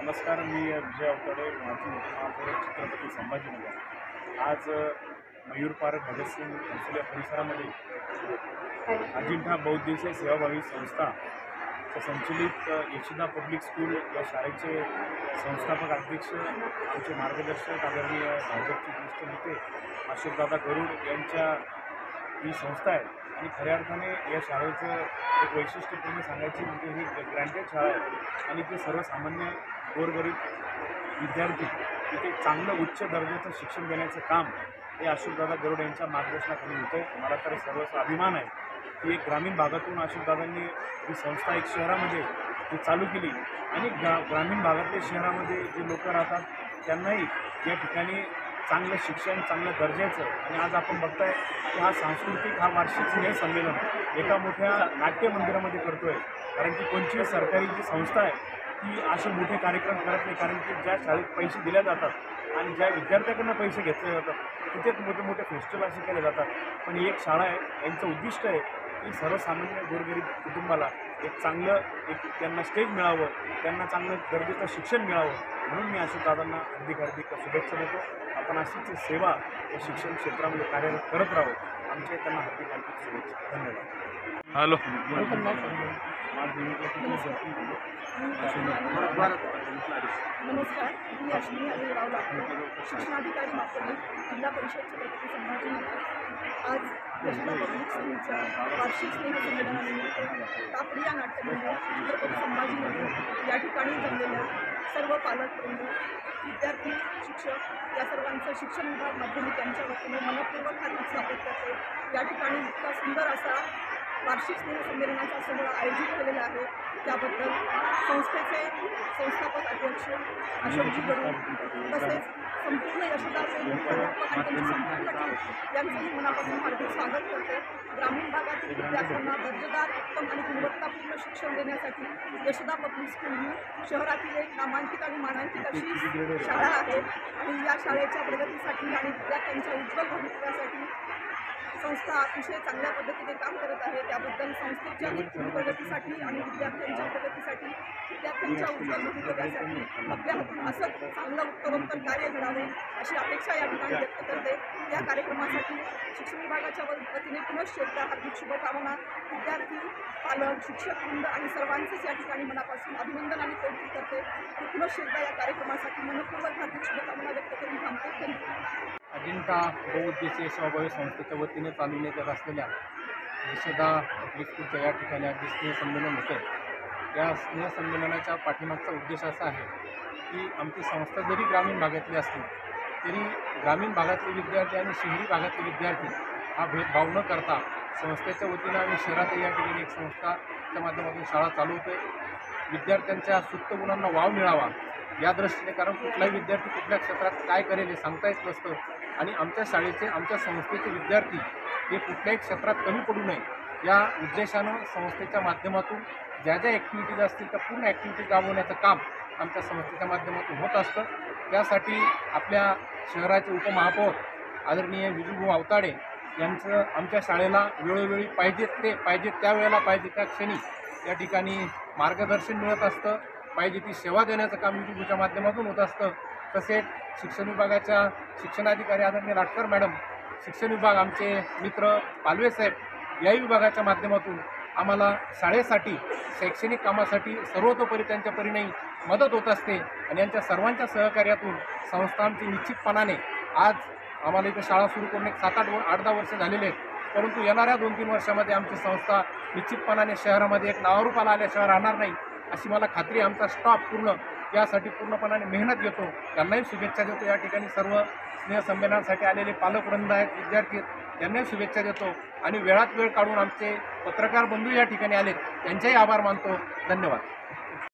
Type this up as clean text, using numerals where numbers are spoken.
नमस्कार, मी विजय अवतडे, माजी मुख्यमंत्री छत्रपती संभाजीनगर. आज मयूर पार्क भगतसिंग कौशल्य परिसरामध्ये अजिंठा बहुउद्देशीय सेवाभावी संस्था संचलित यशोदा पब्लिक स्कूल या शाळेचे संस्थापक अध्यक्ष आमचे मार्गदर्शक आदरणीय भाजपचे ज्येष्ठ नेते अशोकदादा गरुड यांच्या ही संस्था आहे. आणि खऱ्या अर्थाने या शाळेचं एक वैशिष्ट्यपूर्ण सांगायची म्हणजे ही ग्रँटेड शाळा आहे आणि ते सर्वसामान्य गोरगरीब विद्यार्थी इथे चांगलं उच्च दर्जाचं शिक्षण देण्याचं काम हे अशोकदादा गरुड यांच्या मार्गदर्शनाखाली होतं आहे. मला तर सर्वस्व अभिमान आहे की एक ग्रामीण भागातून अशोकदादांनी ही संस्था एक शहरामध्ये ती चालू केली आणि ग्रामीण भागातल्या शहरामध्ये जे लोक राहतात त्यांनाही या ठिकाणी चांगलं शिक्षण, चांगल्या दर्जाचं. आणि आज आपण बघताय की हा सांस्कृतिक वार्षिक स्नेह संमेलन एका मोठ्या नाट्य मंदिरामध्ये करतो आहे. कारण की कोणतीही सरकारी जी संस्था आहे ती असे मोठे कार्यक्रम करत नाही, कारण की ज्या शाळेत पैसे दिले जातात आणि ज्या विद्यार्थ्याकडनं पैसे घेतले जातात तिथेच मोठे मोठे फेस्टिवल असे केले जातात. पण ही एक शाळा आहे, यांचं उद्दिष्ट आहे की सर्वसामान्य गोरगरीब कुटुंबाला एक चांगलं त्यांना स्टेज मिळावं, त्यांना चांगलं दर्जाचं शिक्षण मिळावं. म्हणून मी अशोकदादांना हार्दिक शुभेच्छा देतो. आपण अशीच सेवा या शिक्षण क्षेत्रामध्ये कार्यरत करत राहू. आमचे त्यांना हार्दिक शुभेच्छा. धन्यवाद. हॅलो. नमस्कार, मी अश्विनी अजयराव लाखो, शिक्षणाधिकारी मापल्ली, जिल्हा परिषद छत्रपती संभाजीनगर. आज यशोदा पब्लिक स्कूलच्या वार्षिक स्नेह संमेलनानिमित्त तापडी या नाट्यमंदिर छत्रपती संभाजीनगर या ठिकाणी जमलेल्या सर्व पालकवृंद, विद्यार्थी, शिक्षक या सर्वांचं शिक्षण विभाग माध्यमिक यांच्या वतीने मनपूर्वक हार्दिक स्वागत करते. या ठिकाणी इतका सुंदर असा वार्षिक स्नेह संमेलनाचा सोहळा आयोजित केलेला आहे. त्याबद्दल संस्थेचे संस्थापक अध्यक्ष अशोकजी गरुड तसेच संपूर्ण यशोदाचे मुख्याध्यापक आणि त्यांची संपूर्ण टीम यांचंही मनापासून हार्दिक स्वागत करते. ग्रामीण भागातील विद्यार्थ्यांना दर्जेदार, उत्तम आणि गुणवत्तापूर्ण शिक्षण देण्यासाठी यशोदा पब्लिक स्कूल ही शहरातील एक नामांकित आणि मानांकित अशी शाळा आहे. आणि या शाळेच्या प्रगतीसाठी आणि विद्यार्थ्यांच्या उज्ज्वल भवितव्यासाठी संस्था अतिशय चांगल्या पद्धतीने काम करत आहे. त्याबद्दल संस्थेच्या प्रगतीसाठी आणि विद्यार्थ्यांच्या प्रगतीसाठी, विद्यार्थ्यांच्या उज्ज्वल भवितव्यासाठी आपल्या हातून असंच चांगलं उत्तरोत्तर कार्य घडावे अशी अपेक्षा या ठिकाणी व्यक्त करते. या कार्यक्रमासाठी शिक्षण विभागाच्या वतीने पुनश्च एकदा हार्दिक शुभकामना. विद्यार्थी, पालक, शिक्षकवृंद आणि सर्वांचेच या ठिकाणी मनापासून अभिनंदन आणि कौतुक करते. आणि पुनश्च एकदा या कार्यक्रमासाठी मनपूर्वक हार्दिक शुभकामना व्यक्त करून थांबते. धन्यवाद. अजिंठा बहुउद्देशीय सेवाभावी संस्थेच्या वतीने चालवण्यात येत असलेल्या यशोदा पब्लिक स्कूलच्या या ठिकाणी अगदी स्नेह संमेलन होते. या स्नेह संमेलनाच्या पाठीमागचा उद्देश असा आहे की आमची संस्था जरी ग्रामीण भागातली असली तरी ग्रामीण भागातले विद्यार्थी आणि शहरी भागातले विद्यार्थी हा भेदभाव न करता संस्थेच्या वतीनं आम्ही शहरात या ठिकाणी एक संस्थाच्या माध्यमातून शाळा चालवतोय. विद्यार्थ्यांच्या सुप्त गुणांना वाव मिळावा या दृष्टीने, कारण कुठलाही विद्यार्थी कुठल्या क्षेत्रात काय करेल हे सांगता येत नसतं. आणि आमच्या शाळेचे, आमच्या संस्थेचे विद्यार्थी हे कुठल्याही क्षेत्रात कमी पडू नये या उद्देशानं संस्थेच्या माध्यमातून ज्या ज्या ॲक्टिव्हिटीज असतील त्या पूर्ण ॲक्टिव्हिटीज राबवण्याचं काम आमच्या संस्थेच्या माध्यमातून होत असतं. त्यासाठी आपल्या शहराचे उपमहापौर आदरणीय विजूभाऊ अवताडे यांचं आमच्या शाळेला वेळोवेळी पाहिजे त्या वेळेला पाहिजे त्या क्षणी या ठिकाणी मार्गदर्शन मिळत असतं, पाहिजे ती सेवा देण्याचं काम यूट्यूबच्या माध्यमातून होत असतं. तसेच शिक्षण विभागाच्या शिक्षणाधिकारी आदरणीय लाटकर मॅडम, शिक्षण विभाग आमचे मित्र पालवे साहेब याही विभागाच्या माध्यमातून आम्हाला शाळेसाठी शैक्षणिक कामासाठी सर्वतोपरी त्यांच्या परीने मदत होत असते आणि यांच्या सर्वांच्या सहकार्यातून संस्था आमची निश्चितपणाने आज आम्हाला इथं शाळा सुरू करून एक 7-8-10 वर्ष झालेले आहेत, परंतु येणाऱ्या 2-3 वर्षामध्ये आमची संस्था निश्चितपणाने शहरामध्ये एक नावारूपाला आल्याशिवाय राहणार नाही अशी मला खात्री. आमचा स्टाफ यासाठी पूर्णपणाने मेहनत घेतो. त्यांनाही शुभेच्छा देतो. या ठिकाणी सर्व स्नेहसंमेलनासाठी आलेले पालकवृंद आहेत, विद्यार्थी आहेत, त्यांनाही शुभेच्छा देतो आणि वेळात वेळ काढून आमचे पत्रकार बंधू या ठिकाणी आलेत त्यांचेही आभार मानतो. धन्यवाद.